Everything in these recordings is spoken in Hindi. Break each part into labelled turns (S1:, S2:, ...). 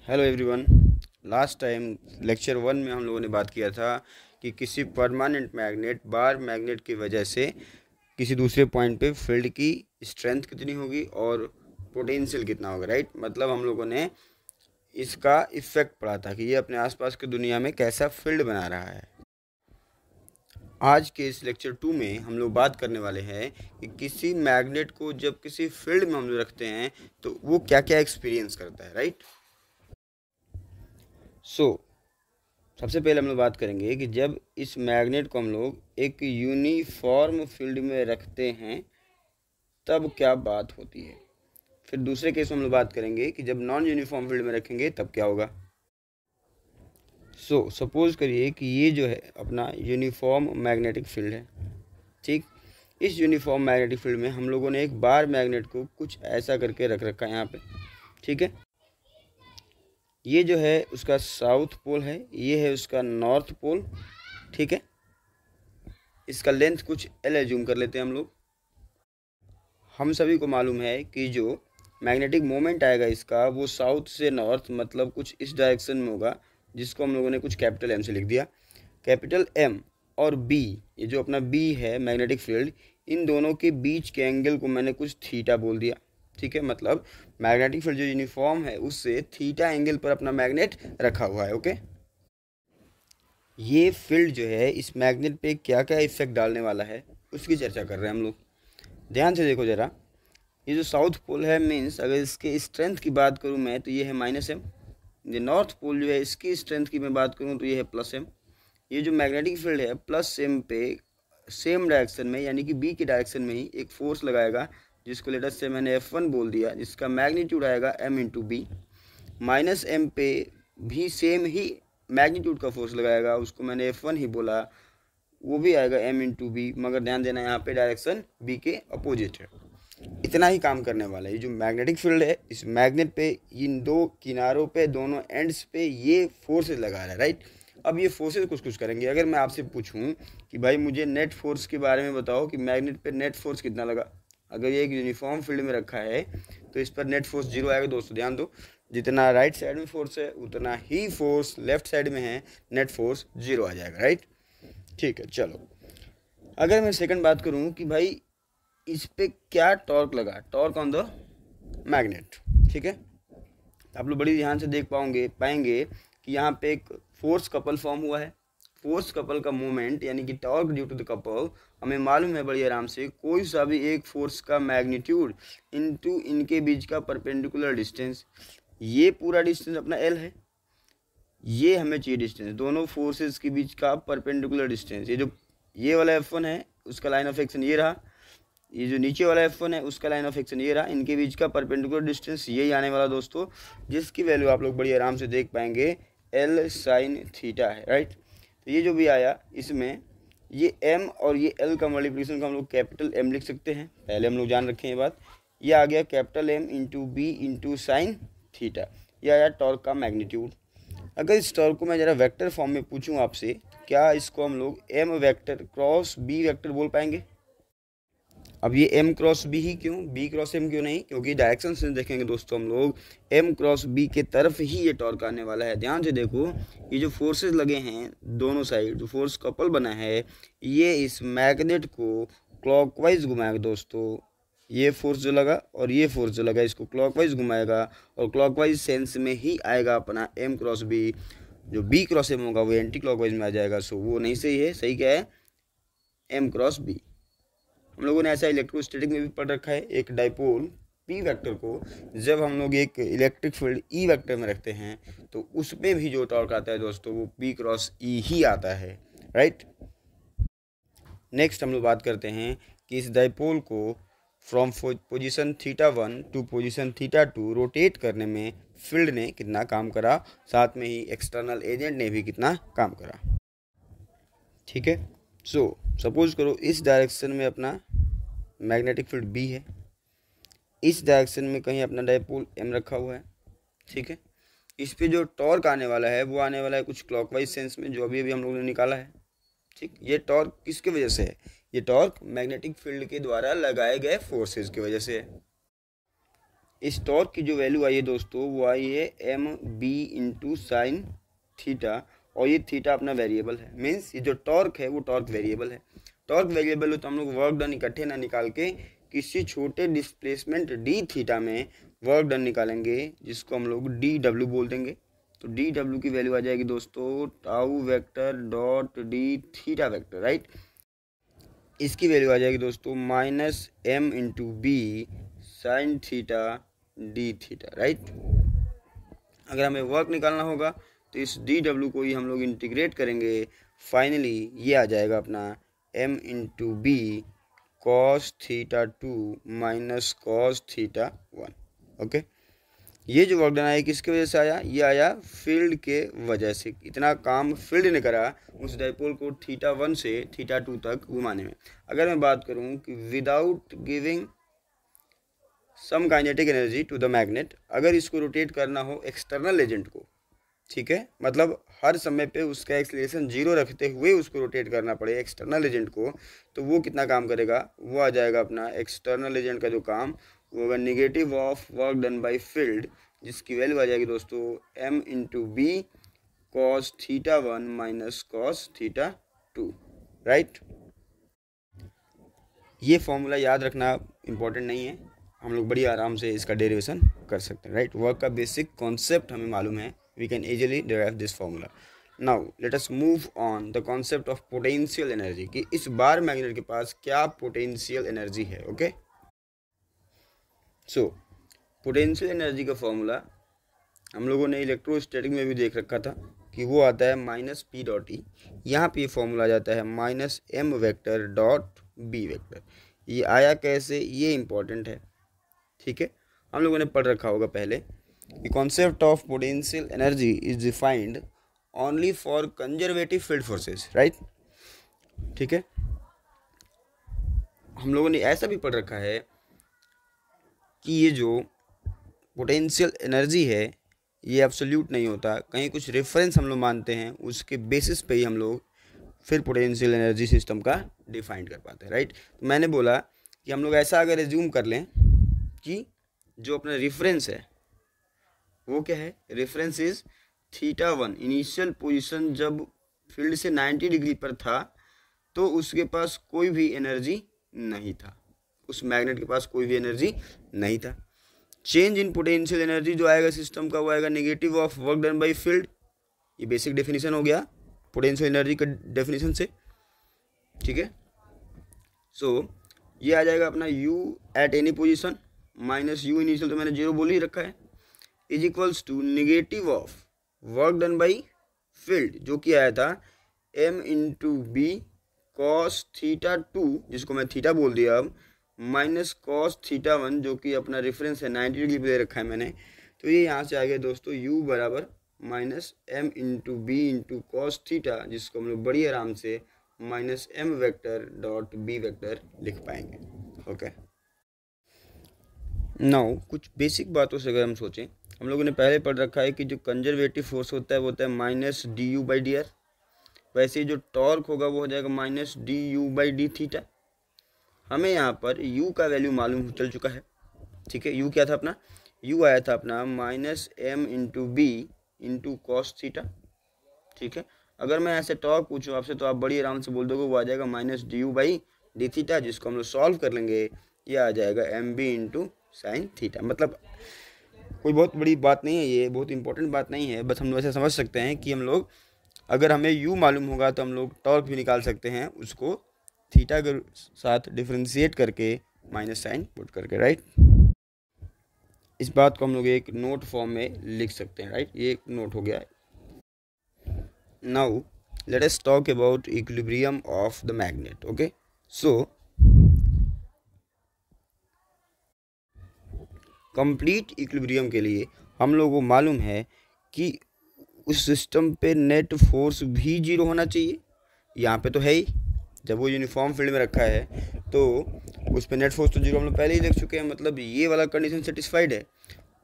S1: Hello everyone. Last time lecture 1 में हम लोगों ने बात किया था कि किसी परमानेंट मैग्नेट बार मैग्नेट की वजह से किसी दूसरे पॉइंट पे फील्ड की स्ट्रेंथ कितनी होगी और पोटेंशियल कितना होगा। राइट, मतलब हम लोगों ने इसका इफेक्ट पढ़ा था कि ये अपने आसपास की दुनिया में कैसा फील्ड बना रहा है। आज के इस लेक्चर 2 में हम लोग बात करने वाले हैं कि किसी मैग्नेट को जब किसी फील्ड में हम लोग रखते हैं तो वो क्या क्या एक्सपीरियंस करता है। राइट, सबसे पहले हम लोग बात करेंगे कि जब इस मैग्नेट को हम लोग एक यूनिफॉर्म फील्ड में रखते हैं तब क्या बात होती है। फिर दूसरे केस में हम लोग बात करेंगे कि जब नॉन यूनिफॉर्म फील्ड में रखेंगे तब क्या होगा। सपोज करिए कि ये जो है अपना यूनिफॉर्म मैग्नेटिक फील्ड है। ठीक, इस यूनिफॉर्म मैग्नेटिक फील्ड में हम लोगों ने एक बार मैग्नेट को कुछ ऐसा करके रख रखा है यहाँ पे। ठीक है, ये जो है उसका साउथ पोल है, ये है उसका नॉर्थ पोल। ठीक है, इसका लेंथ कुछ एल एज्यूम कर लेते हैं हम लोग। हम सभी को मालूम है कि जो मैग्नेटिक मोमेंट आएगा इसका वो साउथ से नॉर्थ मतलब कुछ इस डायरेक्शन में होगा, जिसको हम लोगों ने कुछ कैपिटल एम से लिख दिया। कैपिटल एम और बी, ये जो अपना बी है मैग्नेटिक फील्ड, इन दोनों के बीच के एंगल को मैंने कुछ थीटा बोल दिया। ठीक है, मतलब मैग्नेटिक फील्ड जो यूनिफॉर्म है उससे थीटा एंगल पर अपना मैग्नेट रखा हुआ है। ओके, ये फील्ड जो है इस मैग्नेट पे क्या क्या इफेक्ट डालने वाला है उसकी चर्चा कर रहे हैं हम लोग। ध्यान से देखो ज़रा, ये जो साउथ पोल है मीन्स अगर इसके स्ट्रेंथ की बात करूँ मैं तो ये है -m। ये नॉर्थ पोल जो है इसकी स्ट्रेंथ की मैं बात करूँ तो ये है +m। ये जो मैग्नेटिक फील्ड है +m पे सेम डायरेक्शन में यानी कि बी के डायरेक्शन में ही एक फोर्स लगाएगा, जिसको लेटर से मैंने F1 बोल दिया, जिसका मैग्नीट्यूड आएगा m इंटू बी। -m पे भी सेम ही मैग्नीट्यूड का फोर्स लगाएगा, उसको मैंने F1 ही बोला, वो भी आएगा m इंटू बी, मगर ध्यान देना यहाँ पे डायरेक्शन b के अपोजिट है। इतना ही काम करने वाला है। ये जो मैग्नेटिक फील्ड है इस मैग्नेट पे इन दो किनारों पे दोनों एंड्स पे ये फोर्सेस लगा रहा है। राइट, अब ये फोर्सेस कुछ कुछ करेंगे। अगर मैं आपसे पूछूं कि भाई मुझे नेट फोर्स के बारे में बताओ कि मैग्नेट पे नेट फोर्स कितना लगा, अगर ये एक यूनिफॉर्म फील्ड में रखा है तो इस पर नेट फोर्स 0 आएगा। दोस्तों ध्यान दो, जितना राइट साइड में फोर्स है उतना ही फोर्स लेफ्ट साइड में है, नेट फोर्स 0 आ जाएगा। राइट, ठीक है। चलो, अगर मैं सेकंड बात करूं कि भाई इस पे क्या टॉर्क लगा, टॉर्क ऑन द मैग्नेट। ठीक है, आप लोग बड़ी ध्यान से देख पाएंगे कि यहाँ पे एक फोर्स कपल फॉर्म हुआ है। फोर्स कपल का मूवमेंट यानी कि torque due to the couple हमें मालूम है बड़ी आराम से, कोई सा भी एक फोर्स का मैग्नीट्यूड इनटू इनके बीच का परपेंडिकुलर डिस्टेंस। ये पूरा डिस्टेंस अपना एल है, ये हमें चाहिए डिस्टेंस दोनों फोर्सेस के बीच का परपेंडिकुलर डिस्टेंस। ये जो ये वाला F1 है उसका लाइन ऑफ एक्शन ये रहा, ये जो नीचे वाला F1 है उसका लाइन ऑफ एक्शन ये रहा, इनके बीच का परपेंडिकुलर डिस्टेंस यही आने वाला दोस्तों, जिसकी वैल्यू आप लोग बड़ी आराम से देख पाएंगे L sin थीटा है। राइट, तो ये जो भी आया इसमें ये M और ये L का मल्टीप्लिकेशन का हम लोग कैपिटल M लिख सकते हैं, पहले हम लोग जान रखें ये बात। ये आ गया capital M into B into sine theta, यह आया टॉर्क का मैग्नीट्यूड। अगर इस टॉर्क को मैं ज़रा वेक्टर फॉर्म में पूछूं आपसे, क्या इसको हम लोग M vector cross B vector बोल पाएंगे? अब ये M क्रॉस B ही क्यों, B क्रॉस M क्यों नहीं? क्योंकि डायरेक्शन से देखेंगे दोस्तों हम लोग M क्रॉस B के तरफ ही ये टॉर्क आने वाला है। ध्यान से देखो, ये जो फोर्सेस लगे हैं दोनों साइड, जो फोर्स कपल बना है ये इस मैग्नेट को क्लॉकवाइज घुमाएगा दोस्तों। ये फोर्स जो लगा और ये फोर्स जो लगा इसको क्लॉकवाइज घुमाएगा और क्लॉकवाइज सेंस में ही आएगा अपना M क्रॉस B। जो B क्रॉस M होगा वो एंटी क्लॉकवाइज में आ जाएगा, सो वो नहीं सही है। सही क्या है? M cross B। हम लोगों ने ऐसा इलेक्ट्रोस्टैटिक में भी पढ़ रखा है, एक डाइपोल पी वेक्टर को जब हम लोग एक इलेक्ट्रिक फील्ड ई वेक्टर में रखते हैं तो उसमें भी जो टॉर्क आता है दोस्तों वो पी क्रॉस ई ही आता है। राइट, नेक्स्ट हम लोग बात करते हैं कि इस डाइपोल को from position θ1 to position θ2 rotate करने में फील्ड ने कितना काम करा, साथ में ही एक्सटर्नल एजेंट ने भी कितना काम करा। ठीक है, सपोज करो इस डायरेक्शन में अपना मैग्नेटिक फील्ड B है, इस डायरेक्शन में कहीं अपना डाइपोल M रखा हुआ है। ठीक है, इस पे जो टॉर्क आने वाला है वो आने वाला है कुछ क्लॉकवाइज सेंस में, जो अभी हम लोगों ने निकाला है। ठीक, ये टॉर्क किसकी वजह से है? ये टॉर्क मैग्नेटिक फील्ड के द्वारा लगाए गए फोर्सेस की वजह से है। इस टॉर्क की जो वैल्यू आई है दोस्तों वो आई है M B into sine theta, और ये थीटा अपना वेरिएबल है। मीन्स ये जो टॉर्क है वो टॉर्क वेरिएबल है। टॉर्क वेरिएबल हो तो हम लोग वर्क डन इकट्ठे ना निकाल के किसी छोटे डिस्प्लेसमेंट डी थीटा में वर्क डन निकालेंगे, जिसको हम लोग डी डब्ल्यू बोल देंगे। तो डी डब्ल्यू की वैल्यू आ जाएगी दोस्तों tau vector dot D theta vector, right. इसकी वैल्यू आ जाएगी दोस्तों minus M into B sine theta D theta, right. अगर हमें वर्क निकालना होगा तो इस डी डब्ल्यू को ही हम लोग इंटीग्रेट करेंगे। फाइनली ये आ जाएगा अपना M into B cos theta 2 minus cos theta 1। Okay, ये जो वर्क डन आया किसकी वजह से आया? ये आया फील्ड के वजह से। इतना काम फील्ड ने करा उस डाइपोल को थीटा 1 से थीटा 2 तक घुमाने में। अगर मैं बात करूं कि without giving some kinetic energy to the magnet, अगर इसको रोटेट करना हो एक्सटर्नल एजेंट को, ठीक है, मतलब हर समय पे उसका एक्सीलरेशन 0 रखते हुए उसको रोटेट करना पड़े एक्सटर्नल एजेंट को, तो वो कितना काम करेगा? वो आ जाएगा अपना एक्सटर्नल एजेंट का जो काम वो होगा negative of work done by field, जिसकी वैल्यू आ जाएगी दोस्तों M into B cos theta 1 minus cos theta 2, right. ये फॉर्मूला याद रखना इम्पोर्टेंट नहीं है, हम लोग बड़ी आराम से इसका डेरिवेशन कर सकते हैं, राइट। वर्क का बेसिक कॉन्सेप्ट हमें मालूम है, we can easily derive this formula. Now let us move on the concept of potential energy, कि इस बार मैग्नेट के पास क्या पोटेंशियल एनर्जी है। ओके, सो पोटेंशियल एनर्जी का फॉर्मूला हम लोगों ने इलेक्ट्रोस्टैटिक में भी देख रखा था कि वो आता है माइनस पी डॉट ई। यहाँ पे फॉर्मूला आ जाता है minus M vector dot B vector. ये आया कैसे, ये इंपॉर्टेंट है, ठीक है। हम लोगों ने पढ़ रखा होगा पहले कि concept of potential energy is defined only for conservative field forces, right, ठीक है। हम लोगों ने ऐसा भी पढ़ रखा है कि ये जो पोटेंशियल एनर्जी है ये एब्सोल्यूट नहीं होता, कहीं कुछ रेफरेंस हम लोग मानते हैं, उसके बेसिस पे ही हम लोग फिर पोटेंशियल एनर्जी सिस्टम का डिफाइन कर पाते हैं, राइट। तो मैंने बोला कि हम लोग ऐसा अगर एज्यूम कर लें कि जो अपना रेफरेंस है वो क्या है? Reference is theta 1। Initial position जब फील्ड से 90 डिग्री पर था तो उसके पास कोई भी एनर्जी नहीं था, उस मैग्नेट के पास कोई भी एनर्जी नहीं था। चेंज इन पोटेंशियल एनर्जी जो आएगा सिस्टम का वो आएगा negative of work done by field. ये बेसिक डेफिनेशन हो गया पोटेंशियल एनर्जी का डेफिनेशन से, ठीक है। सो ये आ जाएगा अपना u at any position minus u initial, तो मैंने 0 बोल ही रखा है, is equals to negative of work done by field जो कि आया था m into B cos theta 2, जिसको मैं थीटा बोल दिया अब, माइनस कॉस थीटा 1 जो कि अपना रेफरेंस है 90 डिग्री पे दे रखा है मैंने। तो ये यहाँ से आ गया दोस्तों u बराबर minus M into B into cos theta, जिसको हम लोग बड़ी आराम से minus M vector dot B vector लिख पाएंगे। ओके, नाउ कुछ बेसिक बातों से अगर हम सोचें, हम लोगों ने पहले पढ़ रखा है कि जो कंजर्वेटिव फोर्स होता है वो होता है minus D U by D R. वैसे जो टॉर्क होगा वो हो जाएगा minus D U by D theta. हमें यहाँ पर u का वैल्यू मालूम चल चुका है, ठीक है। u क्या था अपना? u आया था अपना minus M into B into cos theta, ठीक है। अगर मैं ऐसे टॉर्क पूछूँ आपसे तो आप बड़ी आराम से बोल दोगे वो आ जाएगा minus D U by D theta, जिसको हम लोग सॉल्व कर लेंगे, ये आ जाएगा M B into sine theta. मतलब कोई बहुत बड़ी बात नहीं है, ये बहुत इंपॉर्टेंट बात नहीं है, बस हम लोग ऐसे समझ सकते हैं कि हम लोग अगर हमें u मालूम होगा तो हम लोग टॉर्क भी निकाल सकते हैं, उसको थीटा के साथ डिफ्रेंशिएट करके माइनस साइन पुट करके, राइट। इस बात को हम लोग एक नोट फॉर्म में लिख सकते हैं, राइट। ये एक नोट हो गया है। Now let us talk about equilibrium of the magnet. Okay, so complete equilibrium के लिए हम लोगों को मालूम है कि उस सिस्टम पे नेट फोर्स भी 0 होना चाहिए। यहाँ पे तो है ही, जब वो यूनिफॉर्म फील्ड में रखा है तो उस पर नेट फोर्स तो 0 हम लोग पहले ही देख चुके हैं, मतलब ये वाला कंडीशन सेटिस्फाइड है।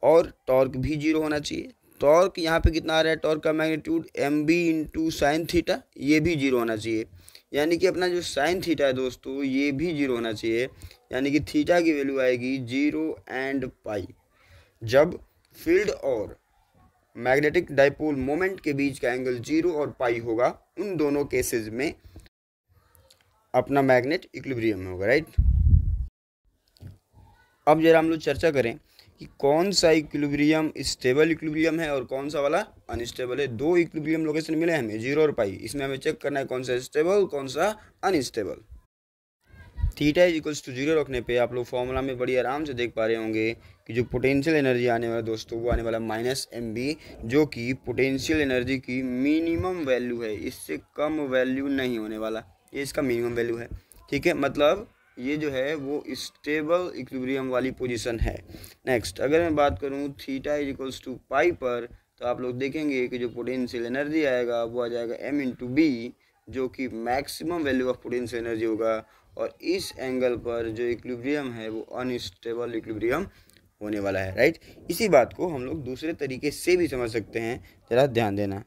S1: और टॉर्क भी 0 होना चाहिए। टॉर्क यहाँ पे कितना आ रहा है? टॉर्क का magnitude M B into sine theta, ये भी 0 होना चाहिए। यानी कि अपना जो साइन थीटा है दोस्तों ये भी 0 होना चाहिए, यानी कि थीटा की वैल्यू आएगी 0 एंड पाई। जब फील्ड और मैग्नेटिक डाइपोल मोमेंट के बीच का एंगल 0 और पाई होगा, उन दोनों केसेस में अपना मैग्नेट इक्विलिब्रियम में होगा, राइट। अब जरा हम लोग चर्चा करें कि कौन सा इक्विलिब्रियम स्टेबल इक्विलिब्रियम है और कौन सा वाला अनस्टेबल है। दो इक्विलिब्रियम लोकेशन मिले हमें 0 और पाई, इसमें हमें चेक करना है कौन सा स्टेबल कौन सा unstable. Theta is equals to 0 रखने पे आप लोग फॉर्मूला में बड़ी आराम से देख पा रहे होंगे कि जो पोटेंशियल एनर्जी आने वाला दोस्तों वो आने वाला -mb, जो कि पोटेंशियल एनर्जी की मिनिमम वैल्यू है, इससे कम वैल्यू नहीं होने वाला, ये इसका मिनिमम वैल्यू है, ठीक है। मतलब ये जो है वो स्टेबल इक्विलिब्रियम वाली पोजीशन है। नेक्स्ट अगर मैं बात करूँ थीटा इज इक्वल्स टू पाई पर, तो आप लोग देखेंगे कि जो पोटेंशियल एनर्जी आएगा वो आ जाएगा m/b, जो कि maximum value of potential energy होगा, और इस एंगल पर जो इक्विलिब्रियम है वो अनस्टेबल इक्विलिब्रियम होने वाला है, राइट। इसी बात को हम लोग दूसरे तरीके से भी समझ सकते हैं, जरा ध्यान देना।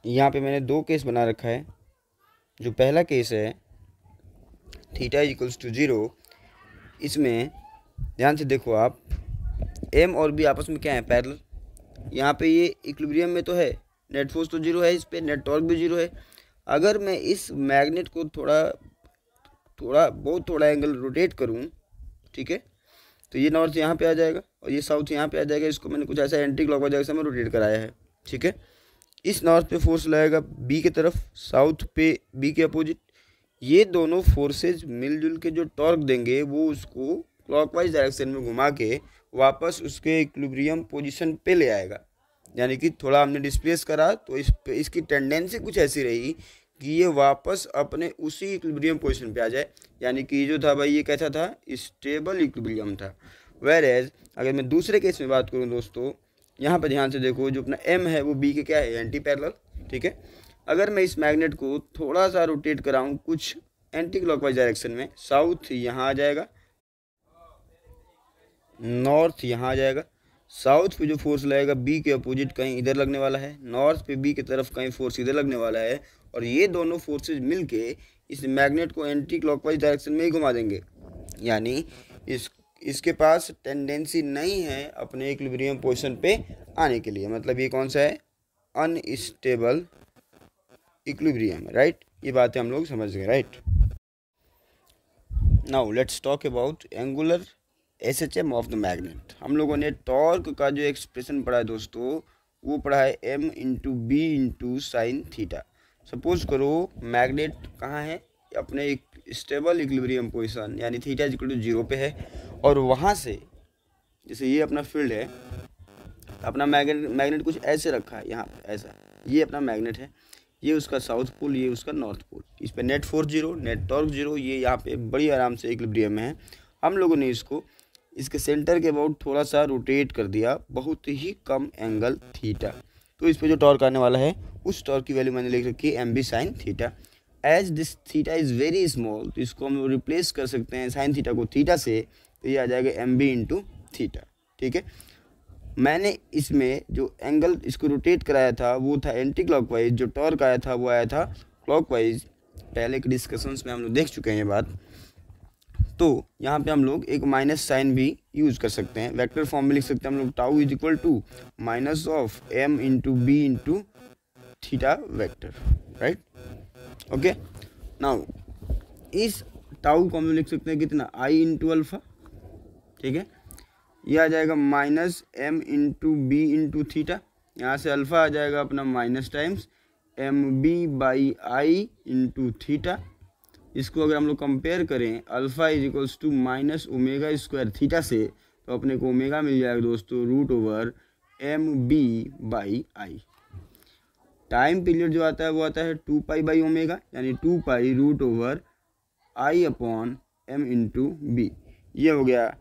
S1: यहाँ पे मैंने दो केस बना रखा है। जो पहला केस है थीटा इज इक्वल्स टू 0, इसमें ध्यान से देखो आप, m और b आपस में क्या है, पैरेलल। यहाँ पे ये इक्विलिब्रियम में तो है, नेट फोर्स तो 0 है, इस पे नेट टॉर्क भी 0 है। अगर मैं इस मैग्नेट को थोड़ा एंगल रोटेट करूँ, ठीक है, तो ये नॉर्थ यहाँ पे आ जाएगा और ये साउथ यहाँ पे आ जाएगा। इसको मैंने कुछ ऐसा एंटी क्लॉकवाइज डायरेक्शन में रोटेट कराया है, ठीक है। इस नॉर्थ पे फोर्स लगेगा बी की तरफ, साउथ पे बी के अपोजिट। ये दोनों फोर्सेज मिलजुल के जो टॉर्क देंगे वो उसको क्लॉकवाइज डायरेक्शन में घुमा के वापस उसके इक्विलिब्रियम पोजीशन पे ले आएगा। यानी कि थोड़ा हमने डिस्प्लेस करा तो इसकी टेंडेंसी कुछ ऐसी रही कि ये वापस अपने उसी इक्विलिब्रियम पोजीशन पे आ जाए। यानी कि जो था भाई ये कैसा था, स्टेबल इक्विलिब्रियम था। वेयर एज अगर मैं दूसरे केस में बात करूँ दोस्तों, यहाँ पर ध्यान से देखो, जो अपना m है वो b के क्या है, एंटी पैरेलल, ठीक है। अगर मैं इस मैग्नेट को थोड़ा सा रोटेट कराऊँ कुछ एंटी क्लॉकवाइज डायरेक्शन में, साउथ यहाँ आ जाएगा, नॉर्थ यहाँ आ जाएगा। साउथ पे जो फोर्स लगेगा b के अपोजिट कहीं इधर लगने वाला है, नॉर्थ पे b की तरफ कहीं फोर्स इधर लगने वाला है, और ये दोनों फोर्सेज मिलके इस मैग्नेट को एंटी क्लॉकवाइज डायरेक्शन में ही घुमा देंगे। यानी इसके पास टेंडेंसी नहीं है अपने इक्विलिब्रियम पोजीशन पे आने के लिए। मतलब ये कौन सा है, अनस्टेबल इक्विलिब्रियम, राइट। ये बातें हम लोग समझ गए, right. Now let's talk about angular SHM of the magnet. हम लोगों ने टॉर्क का जो एक्सप्रेशन पढ़ा है दोस्तों, वो पढ़ा है m/b sin थीटा। सपोज करो मैग्नेट कहाँ है, अपने एक स्टेबल इक्विलिब्रियम पोजीशन यानी थीटा इज इक्वल टू 0 पे है, और वहाँ से जैसे ये अपना फील्ड है, अपना मैग्नेट कुछ ऐसे रखा है यहाँ ऐसा, ये अपना मैग्नेट है, ये उसका साउथ पोल, ये उसका नॉर्थ पोल। इस पर नेट फोर्स 0, नेट टॉर्क 0, ये यहाँ पे बड़ी आराम से इक्विलिब्रियम में है। हम लोगों ने इसको इसके सेंटर के अबाउट थोड़ा सा रोटेट कर दिया, बहुत ही कम एंगल थीटा। तो इस पर जो टॉर्क आने वाला है उस टॉर्क की वैल्यू मैंने लिख रखी है mb sin theta. As this theta is very small, तो इसको हम रिप्लेस कर सकते हैं साइन थीटा को थीटा से, तो ये आ जाएगा mb थीटा, ठीक है। मैंने इसमें जो एंगल इसको रोटेट कराया था वो था एंटी क्लॉकवाइज, जो टॉर्क आया था वो आया था क्लॉकवाइज। पहले के डिस्कशंस में हम लोग देख चुके हैं ये बात। तो यहाँ पे हम लोग एक माइनस साइन भी यूज़ कर सकते हैं, वेक्टर फॉर्म में लिख सकते हैं हम लोग, tau is equal to minus of m/b theta vector, right. Okay, now इस टाउ को हम लोग लिख सकते हैं कितना, i अल्फा, ठीक है। यह आ जाएगा माइनस m/b थीटा, यहाँ से अल्फा आ जाएगा अपना माइनस टाइम्स mb/i थीटा। इसको अगर हम लोग कंपेयर करें alpha is equals to minus omega square theta से, तो अपने को ओमेगा मिल जाएगा दोस्तों √mb/i। टाइम पीरियड जो आता है वो आता है 2π/ओमेगा, यानी 2π√i/m/b। ये हो गया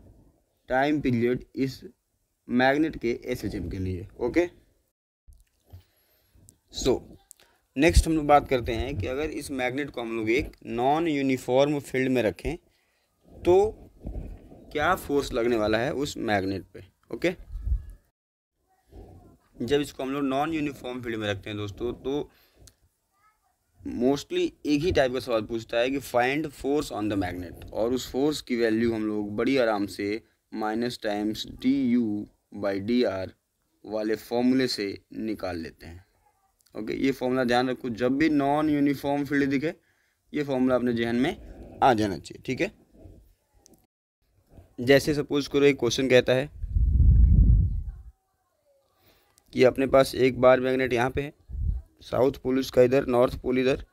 S1: टाइम पीरियड इस मैग्नेट के SHM के लिए। ओके, सो नेक्स्ट हम लोग बात करते हैं कि अगर इस मैग्नेट को हम लोग एक नॉन यूनिफॉर्म फील्ड में रखें तो क्या फोर्स लगने वाला है उस मैग्नेट पे। ओके, जब इसको हम लोग नॉन यूनिफॉर्म फील्ड में रखते हैं दोस्तों, तो मोस्टली एक ही टाइप का सवाल पूछता है कि find force on the magnet, और उस फोर्स की वैल्यू हम लोग बड़ी आराम से माइनस टाइम्स du/dr वाले फॉर्मूले से निकाल लेते हैं। ओके, ये फॉर्मूला ध्यान रखो, जब भी नॉन यूनिफॉर्म फील्ड दिखे ये फॉर्मूला अपने जहन में आ जाना चाहिए। ठीक है, जैसे सपोज करो एक क्वेश्चन कहता है कि अपने पास एक बार मैग्नेट यहाँ पे है, साउथ पोल इसका इधर, नॉर्थ पोल इधर,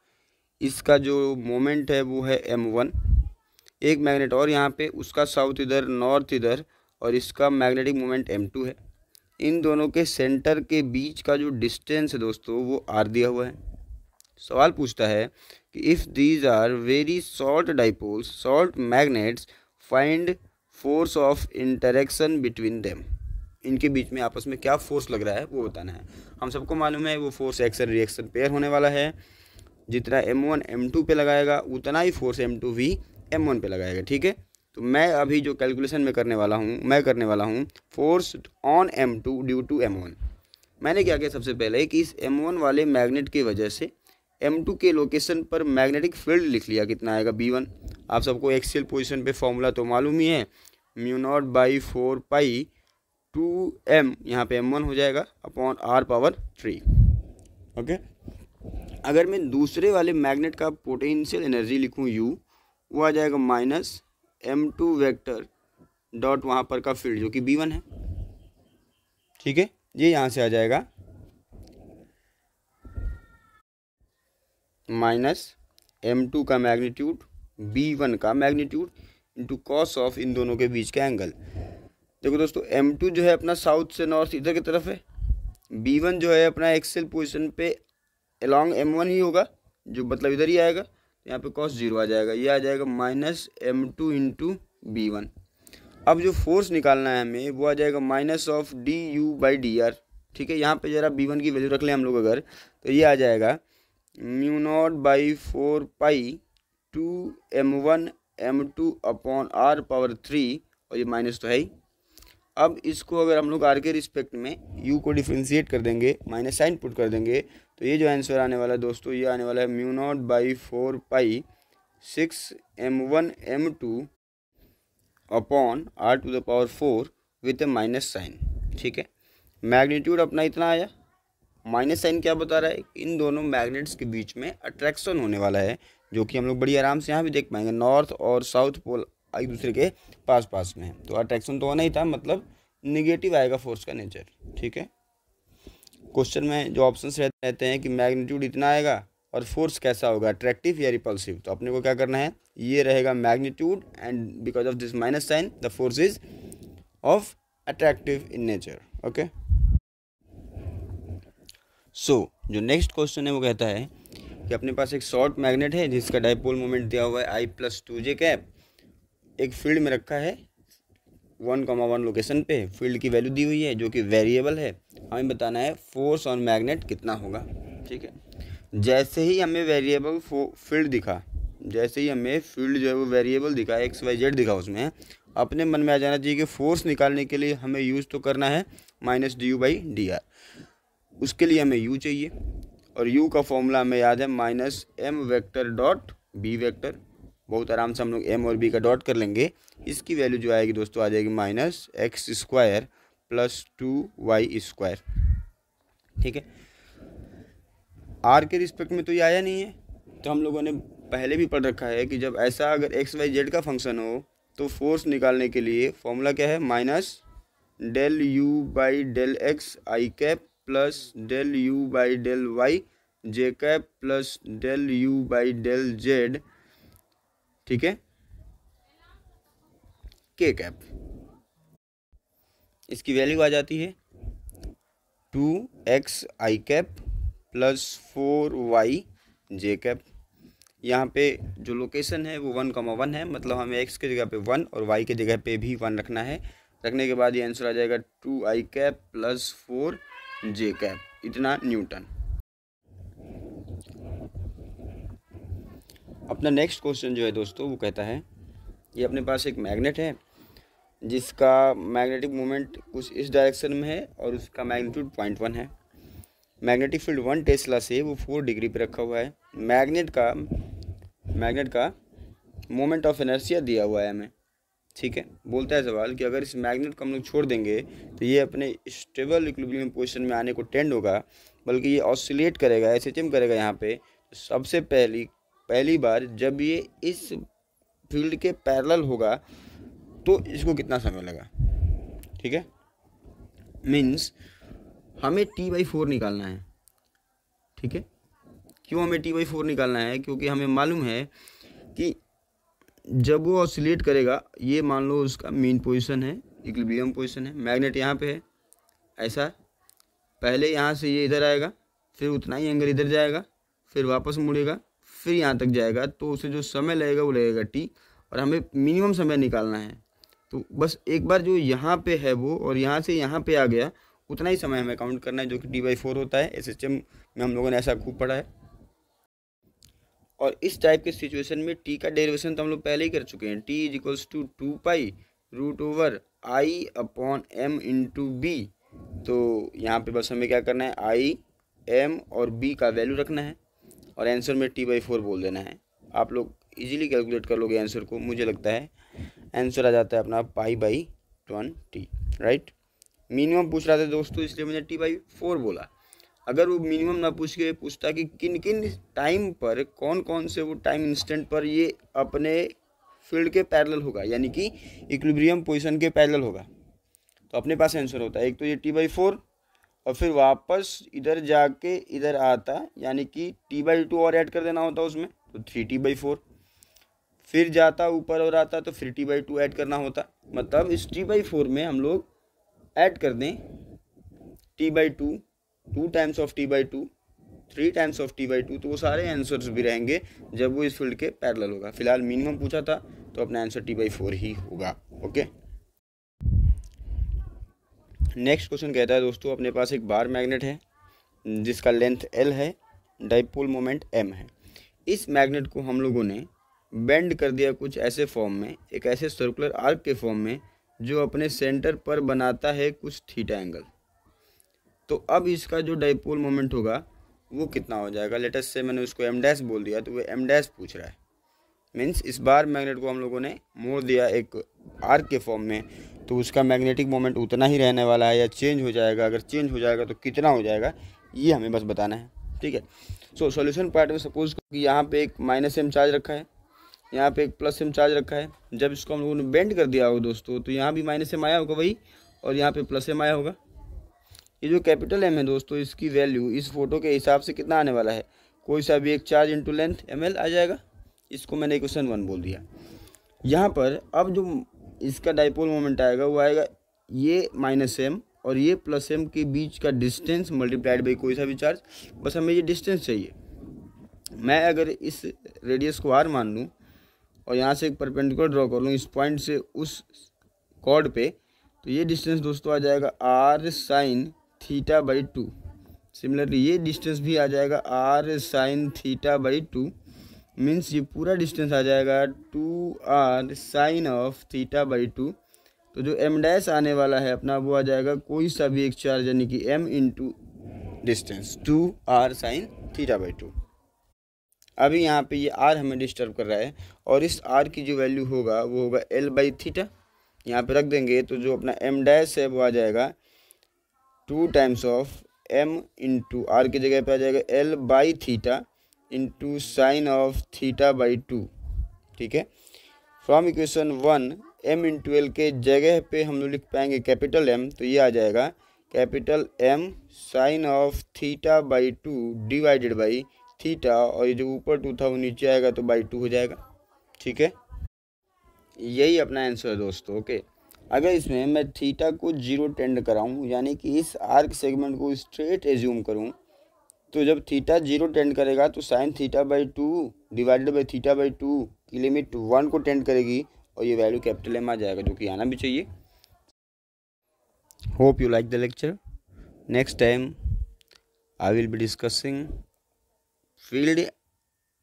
S1: इसका जो मोमेंट है वो है m1। एक मैग्नेट और यहाँ पे, उसका साउथ इधर, नॉर्थ इधर, और इसका मैग्नेटिक मोमेंट m2 है। इन दोनों के सेंटर के बीच का जो डिस्टेंस है दोस्तों वो r दिया हुआ है। सवाल पूछता है कि if these are very short dipoles, short magnets, find force of interaction between them. इनके बीच में आपस में क्या फोर्स लग रहा है वो बताना है। हम सबको मालूम है वो फोर्स एक्शन रिएक्शन पेयर होने वाला है। जितना m1 m2 पे लगाएगा उतना ही फोर्स m2 भी m1 पे लगाएगा। ठीक है, तो मैं अभी जो कैलकुलेशन में करने वाला हूँ force on m2 due to m1। मैंने क्या किया, सबसे पहले कि इस m1 वाले मैग्नेट की वजह से m2 के लोकेशन पर मैग्नेटिक फील्ड लिख लिया, कितना आएगा b1। आप सबको एक्सियल पोजीशन पे फॉर्मूला तो मालूम ही है, μ0/4 पाई 2m, यहाँ पे m1 हो जाएगा अपॉन r⁻3। ओके, अगर मैं दूसरे वाले मैग्नेट का पोटेंशियल एनर्जी लिखूँ u, वो आ जाएगा माइनस m2 वेक्टर डॉट वहाँ पर का फील्ड जो कि b1 है। ठीक है, ये यहाँ से आ जाएगा माइनस m2 का मैग्नीट्यूड b1 का मैग्नीट्यूड इंटू कॉस ऑफ इन दोनों के बीच का एंगल। देखो दोस्तों, m2 जो है अपना साउथ से नॉर्थ इधर की तरफ है, b1 जो है अपना एक्सेल पोजीशन पे अलॉन्ग m1 ही होगा, जो मतलब इधर ही आएगा, यहाँ पे cos 0 आ जाएगा, ये आ जाएगा माइनस m2 इंटू b1। अब जो फोर्स निकालना है हमें वो आ जाएगा माइनस ऑफ du/dr। ठीक है, यहाँ पे ज़रा b1 की वैल्यू रख लें हम लोग अगर, तो ये आ जाएगा μ0/4 पाई 2m1 m2 अपॉन r⁻3, और ये माइनस तो है ही। अब इसको अगर हम लोग आर के रिस्पेक्ट में u को डिफ्रेंशिएट कर देंगे, माइनस साइन पुट कर देंगे, तो ये जो आंसर आने वाला है दोस्तों, ये आने वाला है μ0/4 pi 6m1 m2 upon r⁴ with a minus sign. ठीक है, मैग्नीट्यूड अपना इतना आया, माइनस साइन क्या बता रहा है, इन दोनों मैग्नेट्स के बीच में अट्रैक्शन होने वाला है, जो कि हम लोग बड़ी आराम से यहाँ भी देख पाएंगे। नॉर्थ और साउथ पोल एक दूसरे के पास पास में है, तो अट्रैक्शन तो होना ही था, मतलब निगेटिव आएगा फोर्स का नेचर। ठीक है, क्वेश्चन में जो ऑप्शंस रहते हैं कि मैग्नीट्यूड इतना आएगा और फोर्स कैसा होगा, अट्रैक्टिव या रिपल्सिव, तो अपने को क्या करना है, ये रहेगा magnitude, and because of this minus sign the force is of attractive in nature. Okay, so जो नेक्स्ट क्वेश्चन है वो कहता है कि अपने पास एक शॉर्ट मैग्नेट है जिसका डाइपोल मोमेंट दिया हुआ है I+2j कैप, एक फील्ड में रखा है 1,1 लोकेशन पे, फील्ड की वैल्यू दी हुई है जो कि वेरिएबल है, हमें बताना है फोर्स ऑन मैग्नेट कितना होगा। ठीक है, जैसे ही हमें वेरिएबल फील्ड दिखा, जैसे ही हमें फील्ड जो है वो वेरिएबल दिखा, XYZ दिखा, उसमें अपने मन में आ जाना चाहिए कि फोर्स निकालने के लिए हमें यूज़ तो करना है माइनस du/dr। उसके लिए हमें u चाहिए, और u का फॉर्मूला हमें याद है minus m vector dot b vector. बहुत आराम से हम लोग m और b का डॉट कर लेंगे। इसकी वैल्यू जो आएगी दोस्तों आ जाएगी माइनस x² + 2y²। ठीक है, r के रिस्पेक्ट में तो ये आया नहीं है, तो हम लोगों ने पहले भी पढ़ रखा है कि जब ऐसा अगर XYZ का फंक्शन हो तो फोर्स निकालने के लिए फॉर्मूला क्या है, minus ∂u/∂x i cap plus ∂u/∂y j cap plus ∂u/∂z, ठीक है, k कैप। इसकी वैल्यू आ जाती है 2x i cap plus 4y j cap. यहाँ पे जो लोकेशन है वो 1,1 है, मतलब हमें x की जगह पे 1 और y की जगह पे भी 1 रखना है। रखने के बाद ये आंसर आ जाएगा 2i cap plus 4j cap, इतना न्यूटन। अपना नेक्स्ट क्वेश्चन जो है दोस्तों वो कहता है, ये अपने पास एक मैग्नेट है जिसका मैग्नेटिक मोमेंट कुछ इस डायरेक्शन में है और उसका मैग्नीट्यूड 0.1 है। मैग्नेटिक फील्ड 1 टेस्ला से वो 4 डिग्री पे रखा हुआ है। मैग्नेट का मोमेंट ऑफ इनर्शिया दिया हुआ है हमें, ठीक है, बोलता है सवाल कि अगर इस मैग्नेट को हम लोग छोड़ देंगे तो ये अपने स्टेबल इक्विलिब्रियम पोजीशन में आने को टेंड होगा, बल्कि ये ऑसिलेट करेगा, एसएचएम करेगा यहाँ पे। सबसे पहली बार जब ये इस फील्ड के पैरेलल होगा तो इसको कितना समय लगा, ठीक है। मीन्स हमें T/4 निकालना है, ठीक है। क्यों हमें T/4 निकालना है? क्योंकि हमें मालूम है कि जब वो ऑसिलेट करेगा, ये मान लो उसका मीन पोजीशन है, इक्विलिब्रियम पोजीशन है, मैग्नेट यहाँ पे है, ऐसा पहले यहाँ से ये इधर आएगा, फिर उतना ही एंगल इधर जाएगा, फिर वापस मुड़ेगा, फिर यहाँ तक जाएगा, तो उसे जो समय लगेगा वो लगेगा T, और हमें मिनिमम समय निकालना है। तो बस एक बार जो यहाँ पे है वो और यहाँ से यहाँ पे आ गया, उतना ही समय हमें काउंट करना है, जो कि T/4 होता है। एसएचएम में हम लोगों ने ऐसा खूब पढ़ा है। और इस टाइप के सिचुएशन में T का डेरिवेशन तो हम लोग पहले ही कर चुके हैं। T = 2π√I/m × B। तो यहाँ पे बस हमें क्या करना है, I, M और B का वैल्यू रखना है और आंसर में T/4 बोल देना है। आप लोग इजीली कैलकुलेट कर लोगे आंसर को। मुझे लगता है आंसर आ जाता है अपना π/20, राइट। मिनिमम पूछ रहा था दोस्तों, इसलिए मैंने T/4 बोला। अगर वो मिनिमम ना पूछ के पूछता कि किन किन टाइम पर, कौन कौन से वो टाइम इंस्टेंट पर ये अपने फील्ड के पैरेलल होगा, यानी कि इक्विलिब्रियम पोजीशन के पैरेलल होगा, तो अपने पास आंसर होता है। एक तो ये T/4 और फिर वापस इधर जाके इधर आता, यानी कि T/2 और ऐड कर देना होता उसमें, तो 3T/4। फिर जाता ऊपर और आता तो फिर T/2 ऐड करना होता। मतलब इस T/4 में हम लोग ऐड कर दें T/2, 2 times of T/2, 3 times of T/2, तो वो सारे आंसर्स भी रहेंगे जब वो इस फील्ड के पैरेलल होगा। फिलहाल मिनिमम पूछा था तो अपना आंसर T/4 ही होगा। ओके, नेक्स्ट क्वेश्चन कहता है दोस्तों, अपने पास एक बार मैग्नेट है जिसका लेंथ L है, डाइपोल मोमेंट M है। इस मैग्नेट को हम लोगों ने बेंड कर दिया कुछ ऐसे फॉर्म में, एक ऐसे सर्कुलर आर्क के फॉर्म में, जो अपने सेंटर पर बनाता है कुछ थीटा एंगल। तो अब इसका जो डाइपोल मोमेंट होगा वो कितना हो जाएगा। लेटेस्ट से मैंने उसको M' बोल दिया, तो वो M' पूछ रहा है। मीन्स इस बार मैग्नेट को हम लोगों ने मोड़ दिया एक आर्क के फॉर्म में, तो उसका मैग्नेटिक मोमेंट उतना ही रहने वाला है या चेंज हो जाएगा। अगर चेंज हो जाएगा तो कितना हो जाएगा, ये हमें बस बताना है, ठीक है। सो सॉल्यूशन पार्ट में सपोज कि यहाँ पे एक -m चार्ज रखा है, यहाँ पे एक +m चार्ज रखा है। जब इसको हम लोगों ने बेंड कर दिया होगा दोस्तों, तो यहाँ भी -m आया होगा वही, और यहाँ पे +m आया होगा। ये जो कैपिटल M है दोस्तों, इसकी वैल्यू इस फोटो के हिसाब से कितना आने वाला है, कोई सा भी एक चार्ज इंटू लेंथ ml आ जाएगा। इसको मैंने इक्वेशन 1 बोल दिया। यहाँ पर अब जो इसका डाइपोल मोमेंट आएगा वो आएगा ये -m और ये +m के बीच का डिस्टेंस मल्टीप्लाइड बाई कोई सा भी चार्ज। बस हमें ये डिस्टेंस चाहिए। मैं अगर इस रेडियस को r मान लूँ और यहाँ से एक परपेंडिकुलर ड्रॉ कर लूँ इस पॉइंट से उस कॉर्ड पे, तो ये डिस्टेंस दोस्तों आ जाएगा r sin θ/2। सिमिलरली ये डिस्टेंस भी आ जाएगा r sin θ/2। मीन्स ये पूरा डिस्टेंस आ जाएगा 2r sin ऑफ θ/2। तो जो M' आने वाला है अपना, वो आ जाएगा कोई सा भी एक चार्ज, यानी कि m into distance 2r sin θ/2। अभी यहाँ पे ये r हमें डिस्टर्ब कर रहा है, और इस r की जो वैल्यू होगा वो होगा L/θ। यहाँ पे रख देंगे तो जो अपना M' है वो आ जाएगा 2 times of m into r की जगह पे आ जाएगा L/θ इंटू साइन ऑफ θ/2, ठीक है। From equation 1 m into L के जगह पे हम लोग लिख पाएंगे कैपिटल M, तो ये आ जाएगा capital M sine of θ/2 divided by theta, और ये जो ऊपर 2 था वो नीचे आएगा तो /2 हो जाएगा, ठीक है। यही अपना आंसर है दोस्तों। ओके, अगर इसमें मैं थीटा को 0 टेंड कराऊँ, यानी कि इस आर्क सेगमेंट को स्ट्रेट एज्यूम करूँ, तो जब थीटा 0 टेंड करेगा तो साइन θ/2 डिवाइडेड बाई θ/2 की लिमिट 1 को टेंड करेगी, और ये वैल्यू कैपिटल M आ जाएगा, जो कि आना भी चाहिए। Hope you like the lecture. Next time I will be discussing field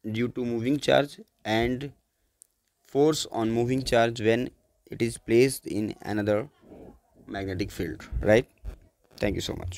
S1: due to moving charge and force on moving charge when it is placed in another magnetic field, right? Thank you so much.